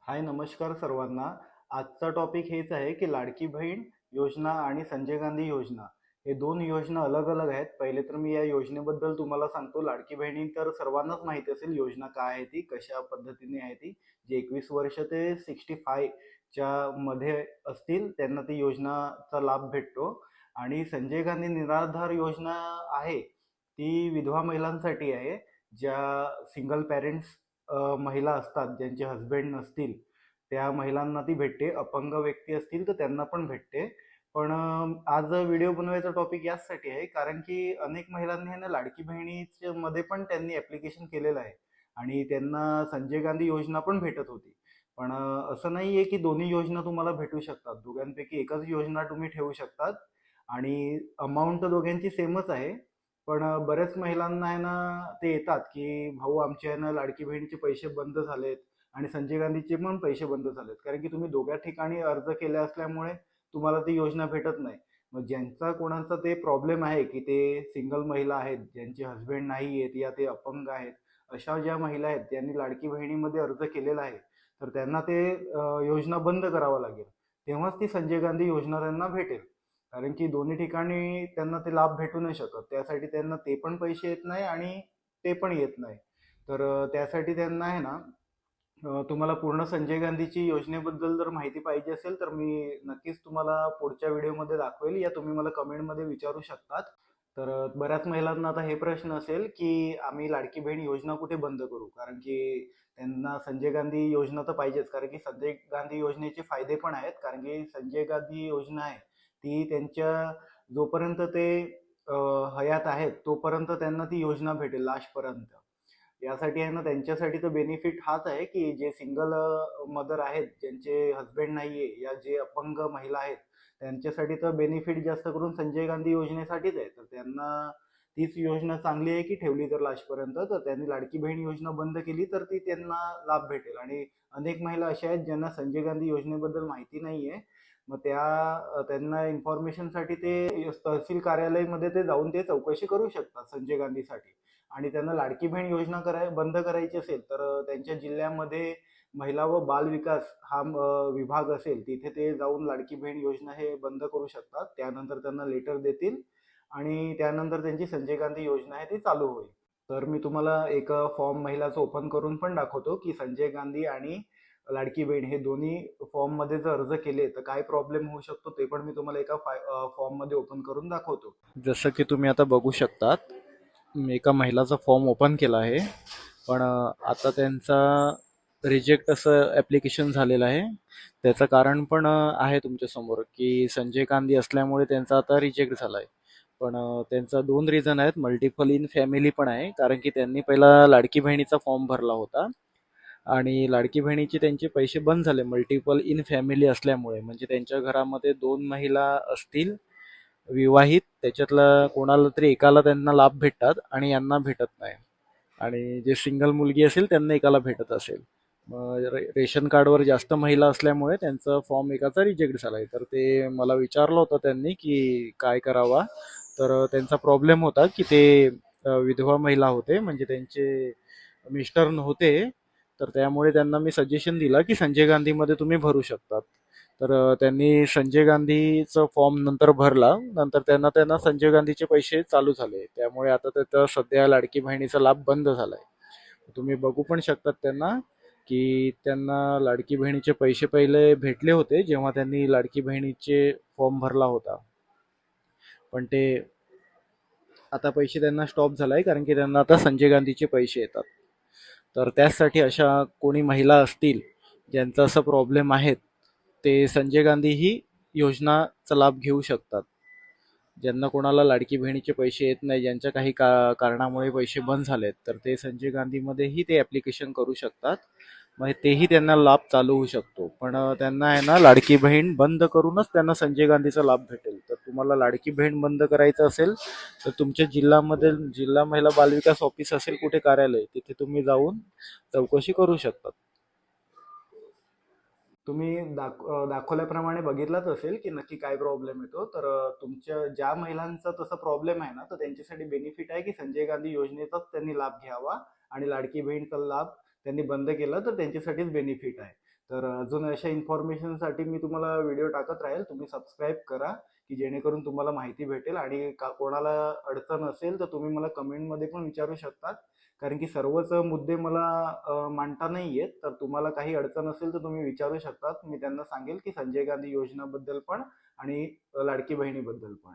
हाय, नमस्कार सर्वांना. आजचा टॉपिक हेच आहे की लाडकी बहीण योजना आणि संजय गांधी योजना हे दोन योजना अलग अलग आहेत. पहिले तर मी या योजनेबद्दल तुम्हाला सांगतो. लाडकी बहिणी तर सर्वांनाच माहिती असेल योजना काय आहे, ती कशा पद्धतीने आहे. ती जे 21 वर्ष ते 65 च्या मध्ये असतील त्यांना ती योजनाचा लाभ भेटतो. आणि संजय गांधी निराधार योजना आहे ती विधवा महिलांसाठी आहे, ज्या सिंगल पॅरेंट्स महिला असतात, ज्यांचे हस्बंड नसतील त्या महिलांना ती भेटते. अपंग व्यक्ती असतील तर त्यांना पण भेटते. पण आज व्हिडिओ बनवायचा टॉपिक याचसाठी आहे कारण की अनेक महिलांनी आहे ना, लाडकी बहिणीच्या मध्ये पण त्यांनी ऍप्लिकेशन केलेलं आहे आणि त्यांना संजय गांधी योजना पण भेटत होती. पण असं नाहीये की दोन्ही योजना तुम्हाला भेटू शकतात. दोघांपैकी एकच योजना तुम्ही ठेवू शकतात आणि अमाऊंट दोघांची सेमच आहे. पण बऱ्याच महिलांना आहे ना, ते येतात की भाऊ आमचे आहे ना लाडकी बहिणीचे पैसे बंद झालेत आणि संजय गांधीचे पण पैसे बंद झालेत, कारण की तुम्ही दोघ्या ठिकाणी अर्ज केले असल्यामुळे तुम्हाला ती योजना भेटत नाही. मग ज्यांचा कोणाचा ते प्रॉब्लेम आहे की ते सिंगल महिला आहेत, ज्यांचे हस्बंड नाही आहेत या ते अपंग आहेत, अशा ज्या महिला आहेत ज्यांनी लाडकी बहिणीमध्ये अर्ज केलेला आहे, तर त्यांना ते योजना बंद करावं लागेल. तेव्हाच ती संजय गांधी योजना त्यांना भेटेल. कारण की दोन्ही ठिकाणी त्यांना ते लाभ भेटू नाही शकत. त्यासाठी त्यांना ते पण पैसे येत नाही आणि ते पण येत नाही. तर त्यासाठी त्यांना आहे ना, तुम्हाला पूर्ण संजय गांधीची योजनेबद्दल जर माहिती पाहिजे असेल तर मी नक्कीच तुम्हाला पुढच्या व्हिडिओमध्ये दाखवेल, या तुम्ही मला कमेंटमध्ये विचारू शकतात. तर बऱ्याच महिलांना आता हे प्रश्न असेल की आम्ही लाडकी बहीण योजना कुठे बंद करू, कारण की त्यांना संजय गांधी योजना तर पाहिजेच. कारण की संजय गांधी योजनेचे फायदे पण आहेत, कारण की संजय गांधी योजना आहे ती त्यांच्या जोपर्यंत ते हयात आहेत तोपर्यंत त्यांना ती योजना भेटेल लास्टपर्यंत. यासाठी आहे ना, त्यांच्यासाठी तर बेनिफिट हाच आहे की जे सिंगल मदर आहेत, ज्यांचे हस्बंड नाहीये, या जे अपंग महिला आहेत, त्यांच्यासाठी तर बेनिफिट जास्त करून संजय गांधी योजनेसाठीच आहे. तर त्यांना तीच योजना चांगली आहे की ठेवली तर लास्टपर्यंत. तर त्यांनी लाडकी बहीण योजना बंद केली तर ती त्यांना लाभ भेटेल. आणि अनेक महिला अशा आहेत ज्यांना संजय गांधी योजनेबद्दल माहिती नाहीये. मग त्यांना इन्फॉर्मेशनसाठी ते तहसील कार्यालयामध्ये ते जाऊन ते चौकशी करू शकतात संजय गांधीसाठी. आणि त्यांना लाडकी बहीण योजना बंद करायची असेल तर त्यांच्या जिल्ह्यामध्ये महिला व बाल विकास हा विभाग असेल, तिथे ते जाऊन लाडकी बहीण योजना हे बंद करू शकतात. त्यानंतर त्यांना लेटर देतील आणि त्यानंतर त्यांची संजय गांधी योजना आहे ती चालू होईल. तर मी तुम्हाला एक फॉर्म महिलाचं ओपन करून पण दाखवतो की संजय गांधी आणि लाडकी बहीण हे दोन्ही फॉर्म मध्ये जर अर्ज केले तर काय प्रॉब्लेम होऊ शकतो, ते पण मी तुम्हाला एका फॉर्म मध्ये ओपन करून दाखवतो. जसं की तुम्ही आता बघू शकतात, मी एका महिलाचा फॉर्म ओपन केला आहे. पण आता त्यांचा रिजेक्ट असं ॲप्लिकेशन झालेलं आहे. त्याचं कारण पण आहे तुमच्यासमोर की संजय गांधी असल्यामुळे त्यांचा आता रिजेक्ट झाला आहे. पण त्यांचा दोन रिझन आहेत. मल्टिपल इन फॅमिली पण आहे, कारण की त्यांनी पहिला लाडकी बहिणीचा फॉर्म भरला होता आणि लाडकी बहिणीचे त्यांचे पैसे बंद झाले मल्टिपल इन फॅमिली असल्यामुळे. म्हणजे त्यांच्या घरामध्ये दोन महिला असतील विवाहित, त्याच्यातला कोणाला तरी एकाला त्यांना लाभ भेटतात आणि यांना भेटत नाही. आणि जे सिंगल मुलगी असेल त्यांना एकाला भेटत असेल. मग रेशन कार्डवर जास्त महिला असल्यामुळे त्यांचा फॉर्म एकाचा रिजेक्ट झालाय. तर ते मला विचारलं होतं त्यांनी की काय करावा. तर त्यांचा प्रॉब्लेम होता की ते विधवा महिला होते, म्हणजे त्यांचे मिस्टर नव्हते. तर त्यामुळे त्यांना मी सजेशन दिला की संजय गांधीमध्ये तुम्ही भरू शकतात. तर त्यांनी संजय गांधीचं फॉर्म नंतर भरला. नंतर त्यांना त्यांना संजय गांधीचे पैसे चालू झाले. त्यामुळे आता त्याचा सध्या लाडकी बहिणीचा लाभ बंद झालाय. तुम्ही बघू पण शकतात त्यांना की त्यांना लाडकी बहिणीचे पैसे पहिले भेटले होते जेव्हा त्यांनी लाडकी बहिणीचे फॉर्म भरला होता. पण ते आता पैसे त्यांना स्टॉप झालाय, कारण की त्यांना आता संजय गांधीचे पैसे येतात. तर त्याचसाठी अशा कोणी महिला असतील ज्यांचा असा प्रॉब्लेम आहे, ते संजय गांधी ही योजनाचा लाभ घेऊ शकतात. ज्यांना कोणाला लाडकी बहिणीचे पैसे येत नाही, ज्यांच्या काही कारणामुळे पैसे बंद झालेत, तर ते संजय गांधीमध्येही ते ॲप्लिकेशन करू शकतात. मग तेही त्यांना लाभ चालू होऊ शकतो. पण त्यांना आहे ना, लाडकी बहीण बंद करूनच त्यांना संजय गांधीचा लाभ भेटेल. तर तुम्हाला लाडकी बहीण बंद करायचं असेल तर तुमच्या जिल्ह्यामध्ये जिल्हा महिला बालविकास ऑफिस असेल कुठे कार्यालय, तिथे तुम्ही जाऊन चौकशी करू शकता. तुम्ही दाखवल्याप्रमाणे बघितलंच असेल की नक्की काय प्रॉब्लेम येतो. तर तुमच्या ज्या महिलांचा तसा प्रॉब्लेम आहे ना, तर त्यांच्यासाठी बेनिफिट आहे की संजय गांधी योजनेचाच त्यांनी लाभ घ्यावा आणि लाडकी बहीणचा लाभ त्यांनी बंद केला तर त्यांच्यासाठीच बेनिफिट आहे. तर अजून अशा इन्फॉर्मेशनसाठी मी तुम्हाला व्हिडिओ टाकत राहील. तुम्ही सबस्क्राईब करा, की जेणेकरून तुम्हाला माहिती भेटेल. आणि कोणाला अडचण असेल तर तुम्ही मला कमेंटमध्ये पण विचारू शकता. कारण की सर्वच मुद्दे मला मांडता नाही येत. तर तुम्हाला काही अडचण असेल तर तुम्ही विचारू शकता. मी त्यांना सांगेल की संजय गांधी योजनाबद्दल पण आणि लाडकी बहिणीबद्दल पण.